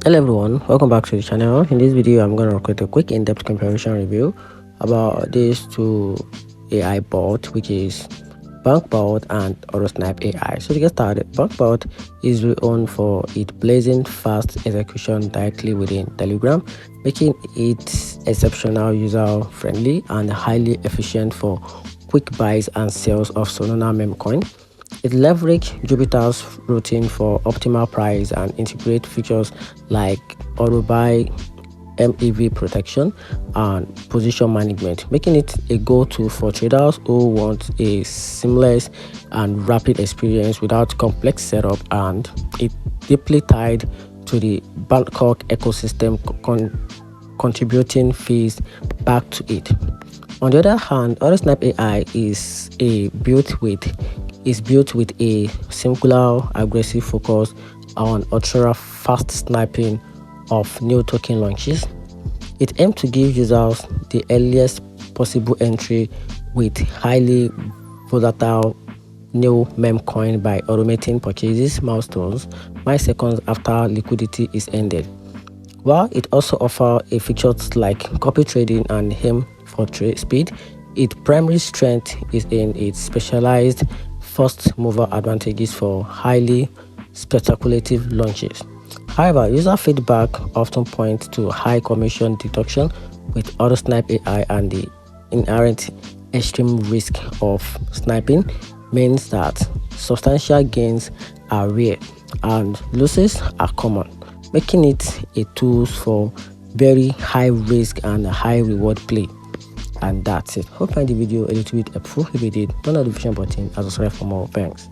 Hello everyone, welcome back to the channel. In this video I'm going to create a quick in-depth comparison review about these two AI bots, which is BONKbot and Autosnipe AI. So to get started, BONKbot is renowned for its blazing fast execution directly within Telegram, making it exceptional user friendly and highly efficient for quick buys and sales of Solana meme coin. It leverages Jupyter's routing for optimal price and integrate features like auto buy, MEV protection, and position management, making it a go-to for traders who want a seamless and rapid experience without complex setup, and it deeply tied to the Bangkok ecosystem, contributing fees back to it. On the other hand, Autosnipe AI is built with a singular aggressive focus on ultra fast sniping of new token launches. It aims to give users the earliest possible entry with highly volatile new meme coin by automating purchases milestones milliseconds after liquidity is ended. While it also offers features like copy trading and aim for trade speed, its primary strength is in its specialized first mover advantages for highly speculative launches. However, user feedback often points to high commission deduction with Autosnipe AI, and the inherent extreme risk of sniping means that substantial gains are rare and losses are common, making it a tool for very high risk and high reward play. And that's it. Hope you find the video a little bit helpful. If you did, turn on the notification button and subscribe for more. Thanks.